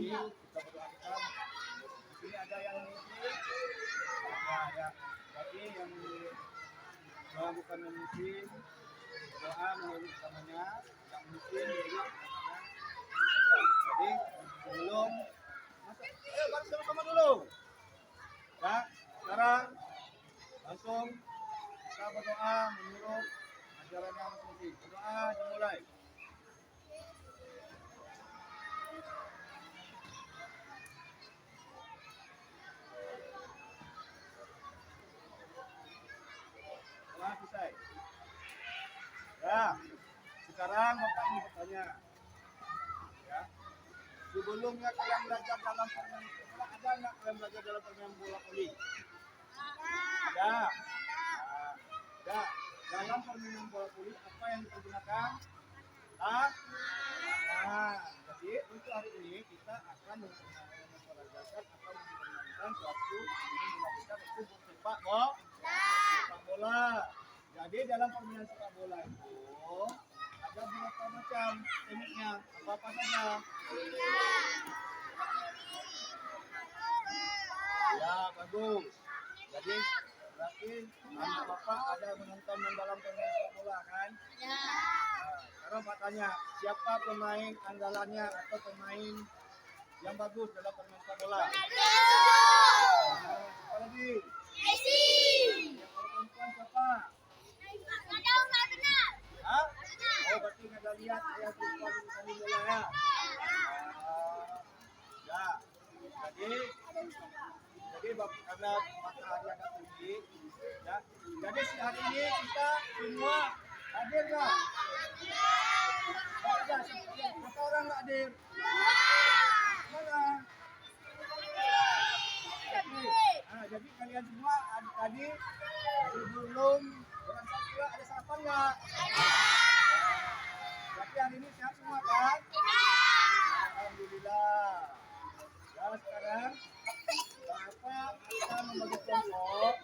kita berdoakan. Di sini ada yang mengisi, ya. Bagi yang melakukan mengisi doa menurut namanya, yang mengisi menurut namanya. Jadi sebelum baru sama-sama dulu. Ya, sekarang langsung kita berdoa menurut ajaran yang mengisi. Berdoa dimulai. Selesai. Ya, sekarang Bapak ini bertanya. Ya, sebelumnya kalian belajar dalam permainan bola, ada nggak kalian belajar dalam permainan bola voli? Ada. Ada. Dalam permainan bola voli apa yang digunakan? Jadi untuk hari ini kita akan memperagakan atau mempermainkan suatu ini melakukan itu sepak bola. Jadi dalam permainan sepak bola itu ada beberapa macam tekniknya. Apa saja? Ya, bagus. Jadi berarti anak bapak ada menonton dalam permainan sepak bola kan? Ya. Sekarang Pak tanya, siapa pemain andalannya atau pemain yang bagus dalam permainan sepak bola? Siapa lagi? Messi. Yang perempuan siapa? Hah? Oh, berarti nggak ada lihat saya perempuan di sana bola ya? Ya. Jadi karena matahari agak tinggi, ya. Jadi hari ini kita semua hadir nggak? Ada berapa orang nggak hadir? Mana? Jadi kalian semua tadi sebelum berangkat juga ada sarapan nggak? Berarti hari ini sehat semua kan? Alhamdulillah. Ya sekarang Bapak akan membagi kelompok.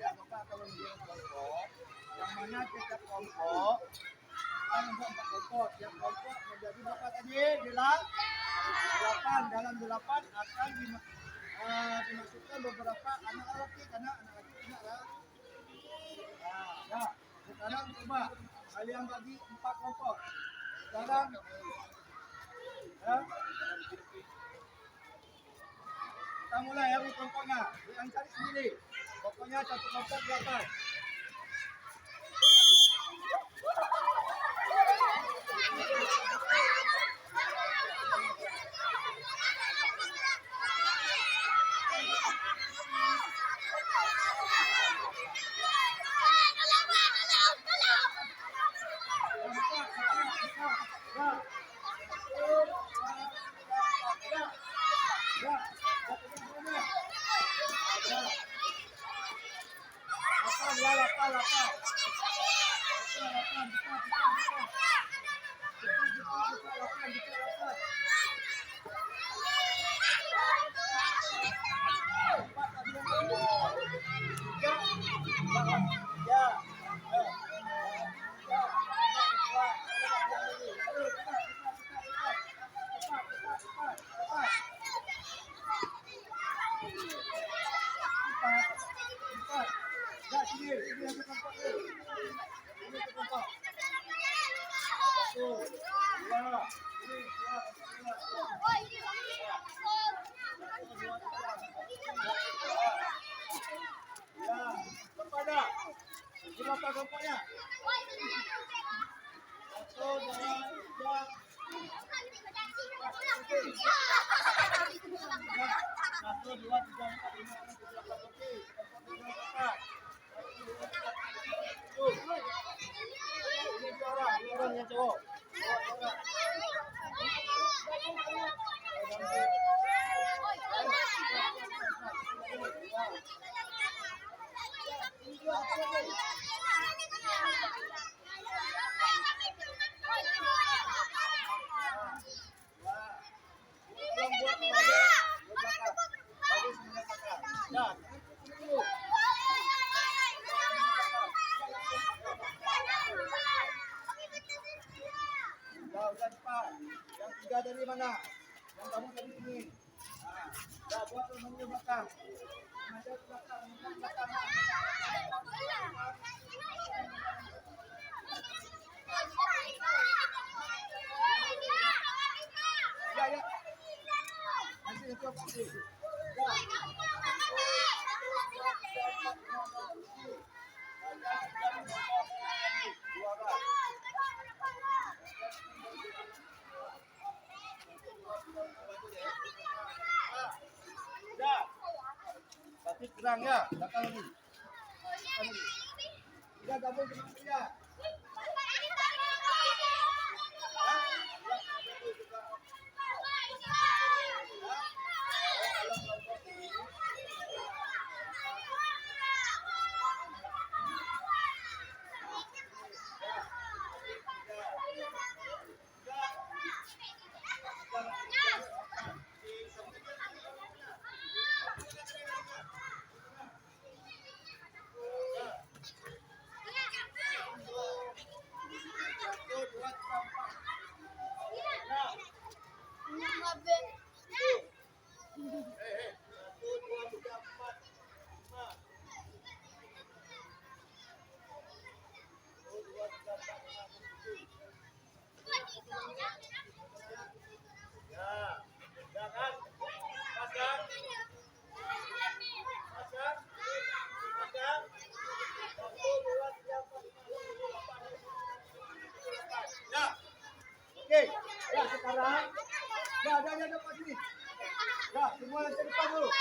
Ya Bapak akan membagi kelompok. Yang mana setiap kelompok kita membuat 4 kelompok. Yang kelompok menjadi Bapak tadi bilang 8. Dalam 8 akan dimasukkan beberapa anak laki karena anak laki tidak lah. Ya. Sekarang coba kalian bagi 4 kelompok. Sekarang ya. Kita mulai ya kelompoknya. Yang cari sendiri. Pokoknya satu kelompok 8. Yang 3 dari mana? Yang kamu tadi sini. Nah, ya buat temennya belakang. Menghadap belakang, menghadap belakang. Ya, ya. Nanti itu apa sih? Ya. Tapi kurang ya, belakang lagi. Udah gabung dengan dia. Oke, ya sekarang, ya depan sini. Ya, semua lantai depan dulu.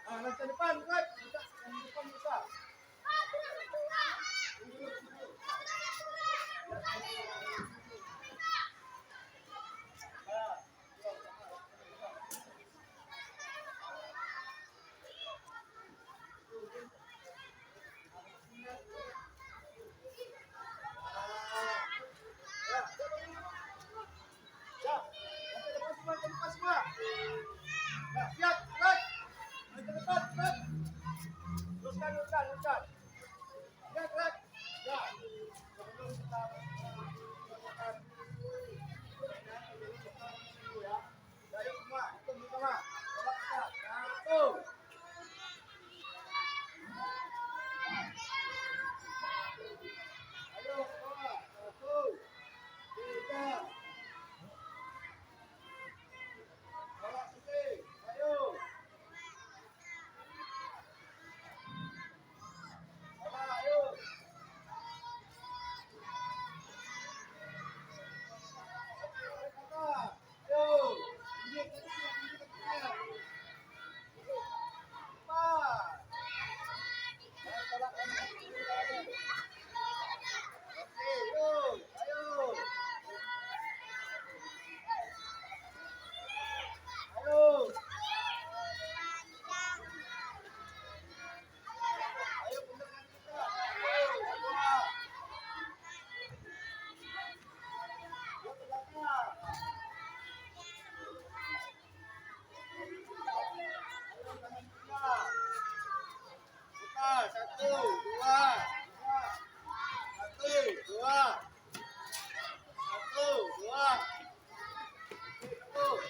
Nah, lantai depan, kan? Yang depan buka. Ya, lantai depan semua. Ya, siap, gerak. Lantai depan, gerak. Teruskan. Ya, gerak. Ya. Sebelum kita melakukan ya. Ayo semua, hitung bersama. Coba kita. 1. Ayo, 2. 1. 3. Bawa putih. Ayo. Bawa, ayo. Ayo. Tunjuk ke tengah. 4. Ayo, tolak kanan. Oke, yuk. Ayo. Ayo. Ayo, punderkan kita. Ayo, 2. Yuk ke belakang. Ayo, kanan kita. Buka. 1, 2. 1, 2. 1, 2. 1.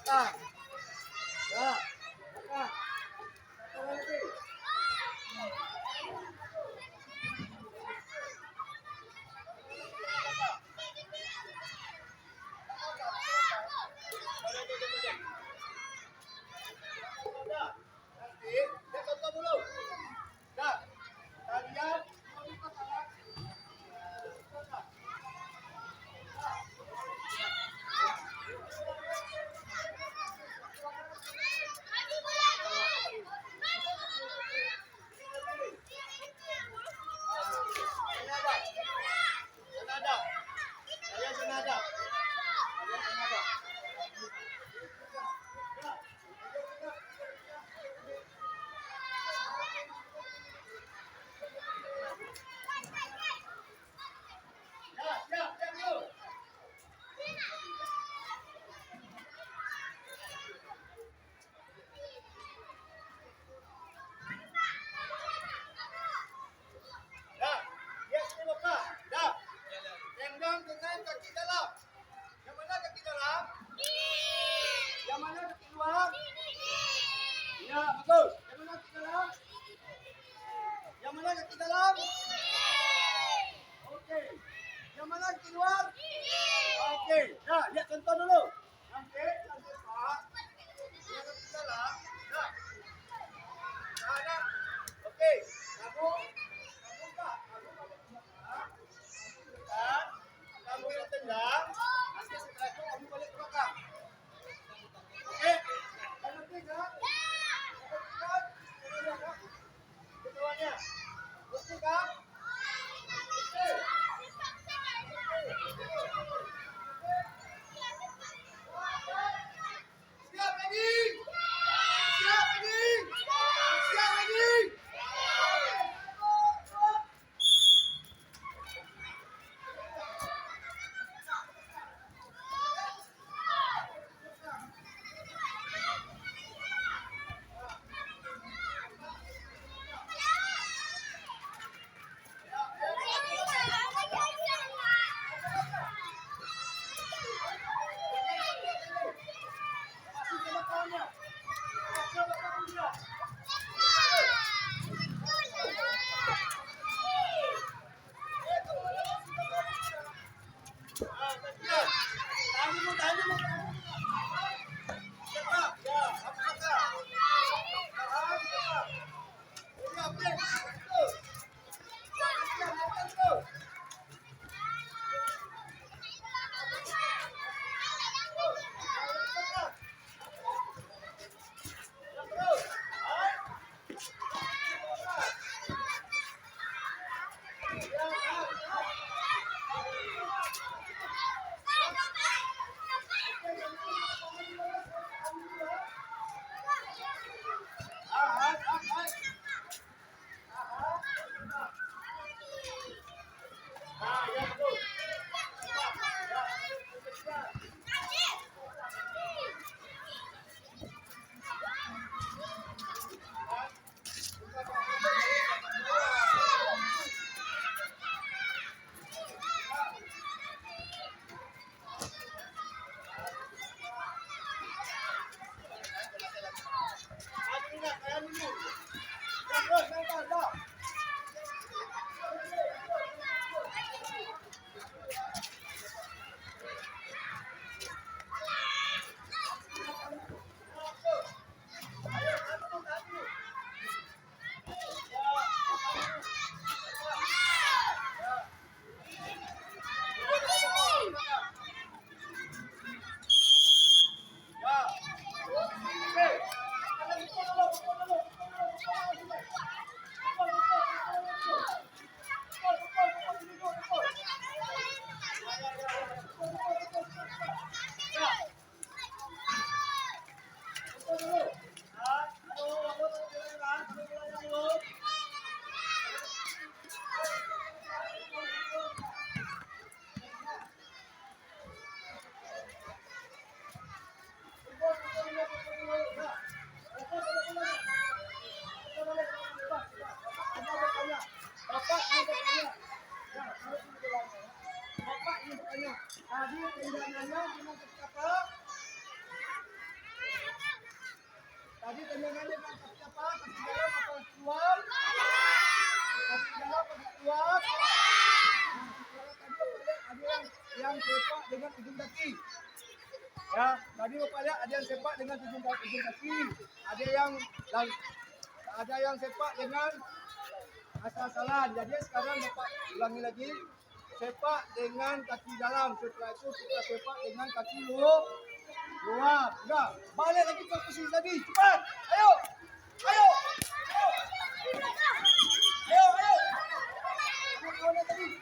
belakang. Ya, belakang. Satu lagi. Udah, nanti dia tonton dulu. Dah, kalian mau buka tangan. Senada. Saya senada. Saya senada. Ya, siap, siap dulu. Dah, dia sini lupa. Dah. Tendang dengan kaki dalam. Yang mana kaki dalam? Yang mana kaki luar? Ya, bagus. Yang mana kaki dalam? Yang mana kaki dalam? Okey. Yang mana kaki luar? Okey. Dah, lihat contoh dulu. Nanti, nanti Pak. Yang kaki dalam. Dah. Dah, dah. Okey. Kamu tak? Kamu pada belakang. Kan? Kamu yang tendang. Nanti setelah itu kamu balik ke belakang. Okey? Dan nanti kan? Kan? Ketuanya. Betul kan? Okey. Siap lagi? Siap lagi? Siap lagi? Masih sama kawannya. Coba kamu lihat. Tahan dulu, tahan dulu. Cepat, ya, apa kata? Tahan, cepat. Udah, break. Tuh. Siap, siap, tuh. Tadi tindakannya dengan apa? Tadi tendangannya dengan kaki apa? Kaki dalam atau keluar? Kaki dalam atau keluar? Nah, sekarang tadi Bapak lihat ada yang sepak dengan ujung kaki. Ya, tadi Bapak lihat ada yang sepak dengan ujung kaki. Ada yang sepak dengan asal-asalan. Jadi sekarang Bapak ulangi lagi. Sepak dengan kaki dalam. Setelah itu kita sepak dengan kaki luar. Sudah. Balik lagi ke posisi tadi. Cepat. Ayo. Ayo. Ayo. Ayo. Kawan-kawan tadi.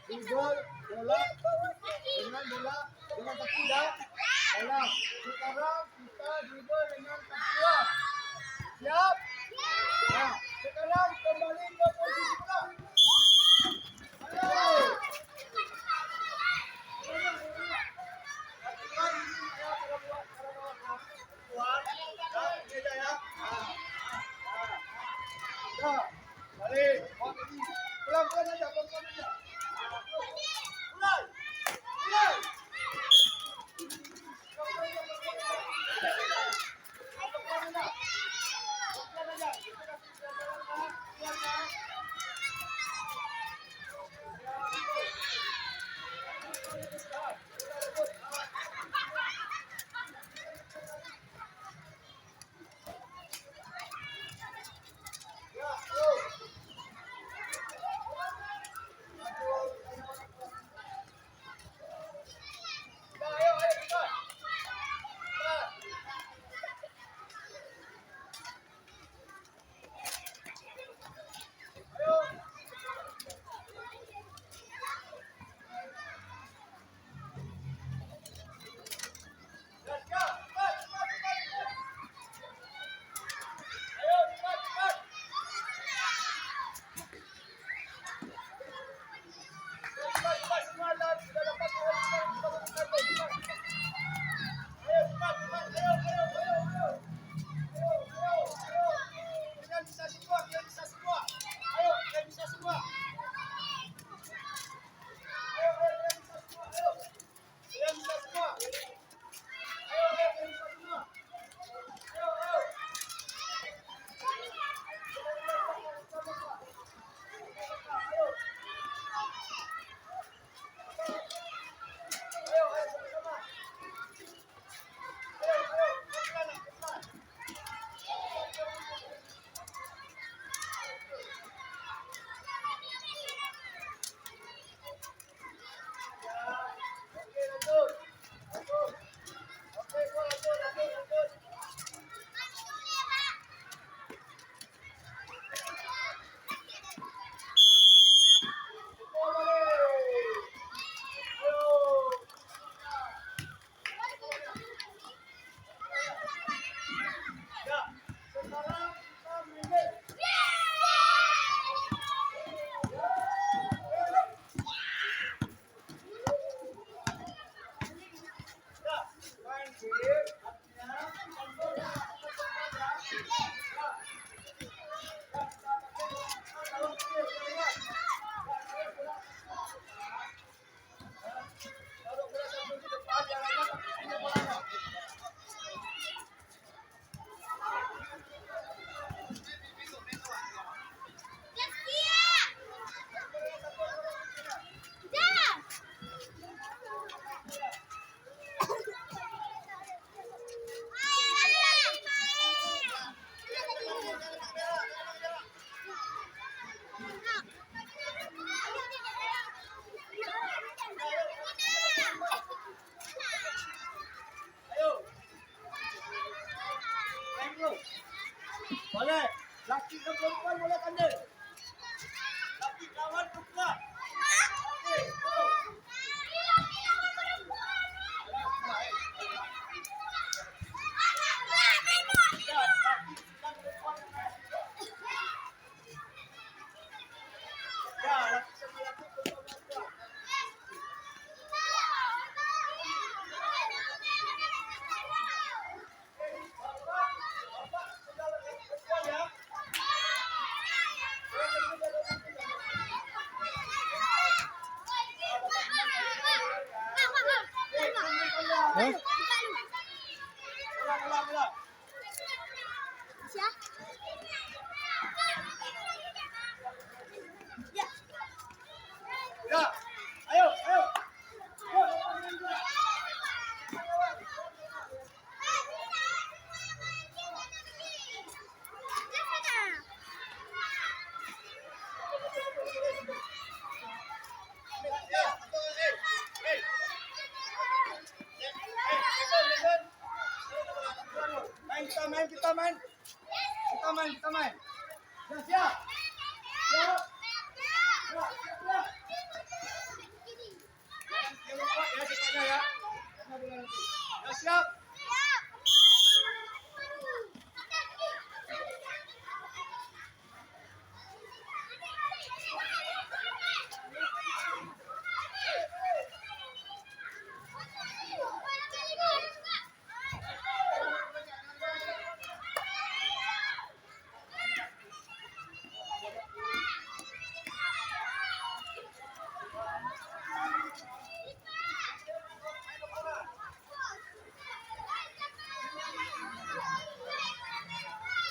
dribble bola dengan bola dengan kaki dan bola. Sekarang kita dribble dengan kaki luar. Siap? Nah, sekarang kembali ke posisi bola. Ayo. Ya, balik. Pelan-pelan aja, pelan-pelan aja. Mulai. Mulai. Boleh. Laki dan perempuan boleh tanda. Laki kawan perempuan. Okey, go. Ya, ayo, ayo. Kita main. Ya, siap. Siap. Siap. bola nanti. Ya, siap.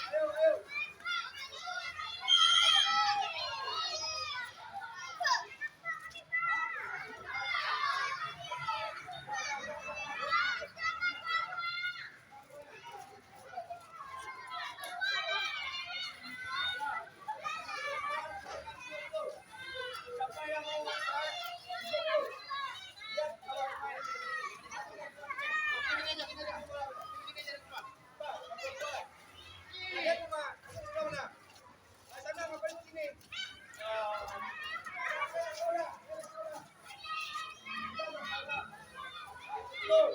Ayo, ayo. Siapa yang mau main? Lihat kalau main. Ini aja. Ada cuma sebelah mana? Sana ngapain sini? Tuh.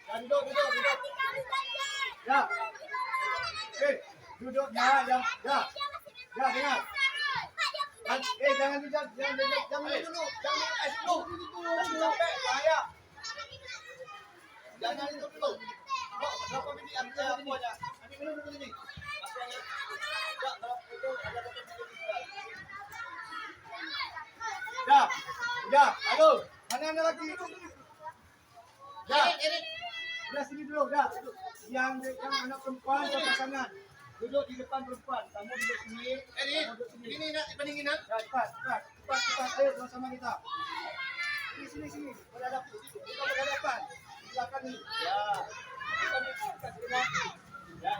Ya, duduk. Ya. Duduknya yang ya. Ya, dengar. Jangan dulu. Jangan sampai bahaya. Jangan itu dulu. Berapa minit aku aja. Ambil minum dulu ni. Aku aja. Ya, kalau itu ada Ya, halo. Mana lagi? Ya, udah sini dulu, dah. Yang anak perempuan ke pasangan. Duduk di depan perempuan. Kamu duduk sini. Ini nak bandingin nak? Ya, cepat. Ayo sama kita. Sini. Berhadapan. Kita berhadapan. Di belakang ni. Ya. Kita sini. Ya.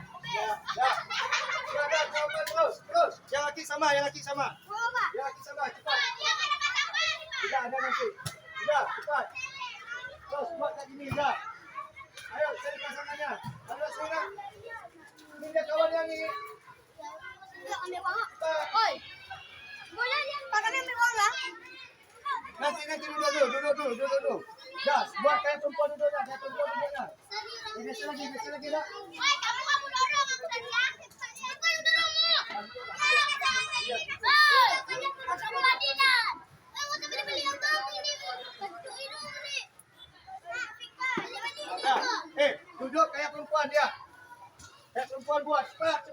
Terus. Yang laki sama. Cepat. Tidak ada nanti. Cepat. Terus buat kat sini, dah. Ayo, cari pasangannya. Ada sana. Ini dia kawan yang ni. Ambil uang. Oi. Boleh dia pakai ambil uang lah. Nanti duduk. Dah, buat kayak perempuan duduk dah. Biasa lagi dah. Oi, kamu dorong aku tadi ya. Aku yang dorongmu. Kamu lagi dah. Aku tak beli yang kamu ini. Duduk kayak perempuan dia. Kayak perempuan buat. Cepat.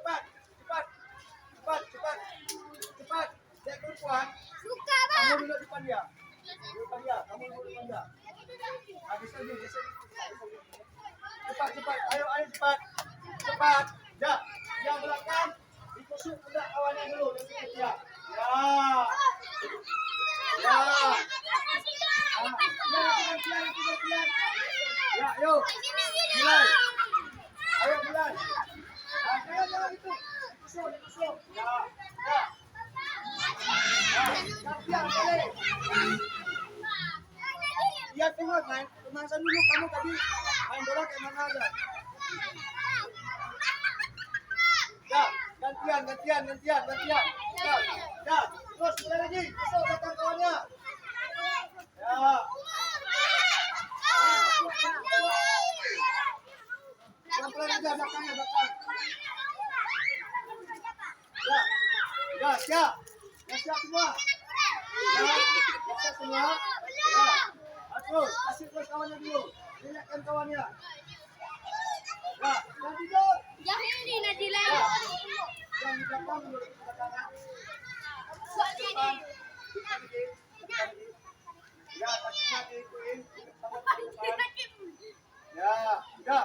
Kayak perempuan. Suka bang. Kamu duduk depan dia. Kamu duduk depan dia. Habis lagi. Cepat. Ayo cepat. Dah. Yang belakang ditusuk pundak kawannya dulu. Ya. Ya, yuk. Mulai. Ayo mulai. Jangan itu. Tusuk. Ya. Latihan boleh. Dia tengok main. Pemanasan dulu kamu tadi main bola kayak mana aja. Ya, gantian. Ya. Terus mulai lagi. Tusuk belakang kawannya. Ya. Pelan-pelan aja belakang. Ya, siap semua. Ya. Kasih terus kawannya dulu. Lihatkan kawannya. Ya, dan tidur. Yang ini Nadila. Yang di belakang dulu. Ya, kakinya diikuin. Ya,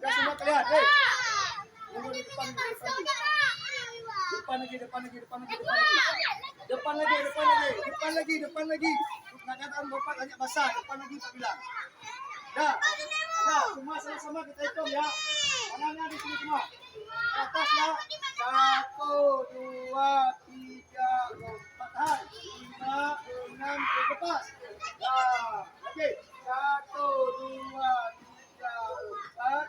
udah semua terlihat. Tunggu di depan lagi. Depan lagi. Kadang-kadang bapak banyak basah. Depan lagi tak bilang. Dah, semua sama-sama kita hitung ya. Tangannya di sini semua. Atas ya. 1, 2, 3, 4. Tahan. 5, 6, 7, lepas. Dah, lagi. 1, 2, 3, 4,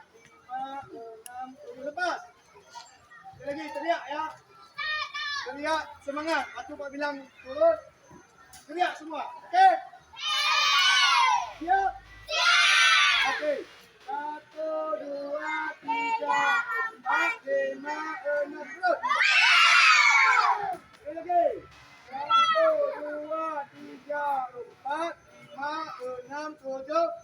5, 6, 7, lepas. Lagi teriak ya. Teriak semangat. Aku pak bilang turun. Teriak semua. Okey. Siap. Okey. 1, 2, 3, 4, 5, 6 terus. Lagi. 1, 2, 3, 4, 5, 6, 7. 1,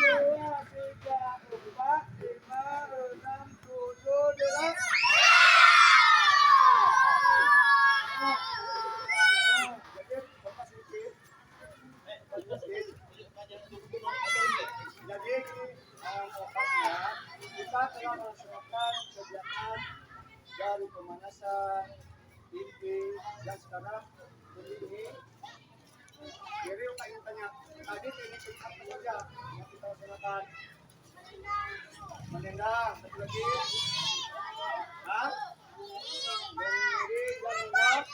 2, 3, 4, 5, 6, 7, 8. Jadi kita telah melaksanakan kegiatan dari pemanasan inti dan sekarang ini. Jadi Pak ingin tanya, tadi teknik apa saja yang kita laksanakan? Menendang, satu lagi. Berdiri dan menendang.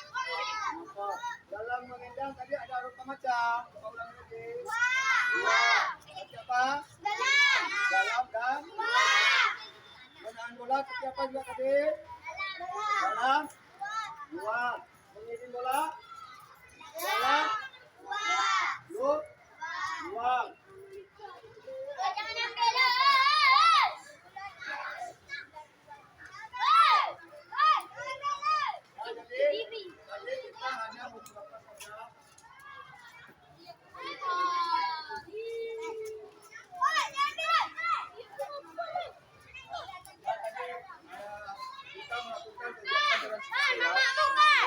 Dalam menendang tadi ada rupa macam. Coba ulang lagi. Kaki apa? Dalam dan menahan bola. Kaki apa juga tadi? Dalam. Luar. Mengirim bola. Dalam.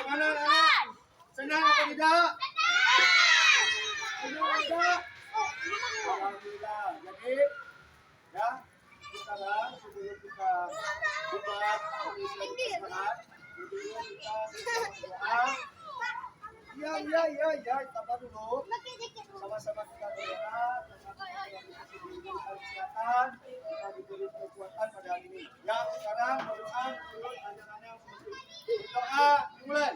Bagaimana anak? Senang atau tidak? Senang tidak? Alhamdulillah. Jadi, ya, sekarang sebelum kita buka misi semangat, sebelum kita berdoa, ya, sabar dulu. Sama-sama kita berdoa, kesehatan, kita diberi kekuatan pada hari ini. Ya, sekarang berdoa menurut ajaran-ajaran berdoa dimulai.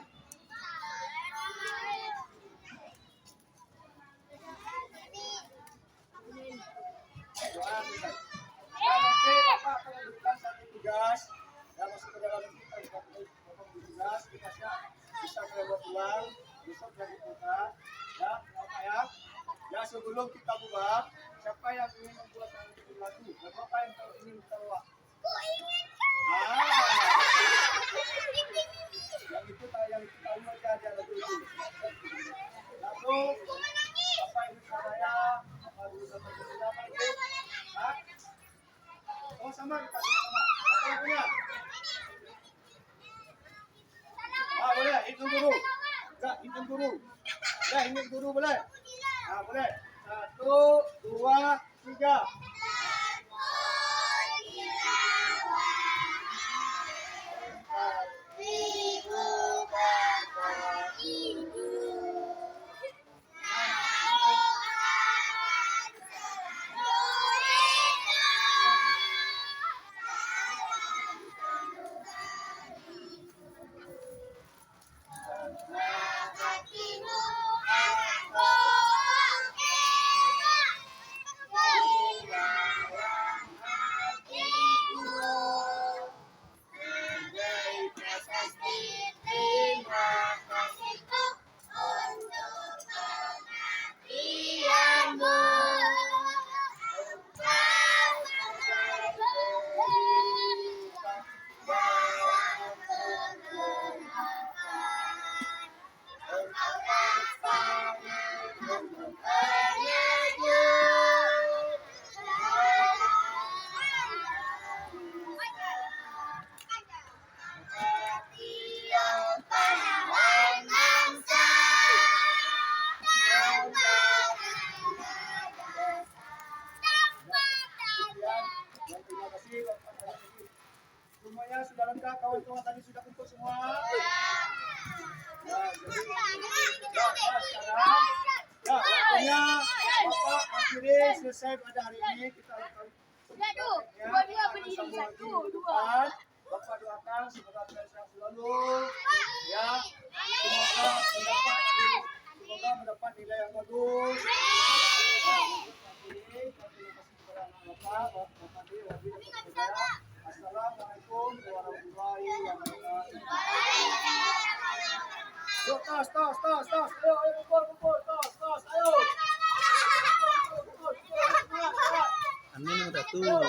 Doa dimulai. Dan nanti Bapak akan memberikan satu tugas yang masuk ke dalam kita tugas kita bisa membuat uang besok jadi kita ya Bapak ya. Ya sebelum kita buat, siapa yang ingin membuat lagu dan Bapak yang ingin terwak? Yang itu tahu aja ada lagu itu. Lagu apa yang saya lagu sama siapa itu? Hah? Oh sama kita sama. Apa lagunya? Boleh, hitung guru. Enggak, hitung guru. Ya, hitung guru boleh. Boleh. 1, 2, 3. Semuanya sudah lengkap, kawan-kawan tadi sudah kumpul semua. Waktunya Bapak akhiri selesai pada hari ini. Kita akan Bapak doakan semoga sehat selalu. Ya, semoga mendapat nilai yang bagus. Assalamualaikum warahmatullahi wabarakatuh. Yuk, tos. Ayo, kumpul, tos, ayo. Amin, udah tuh.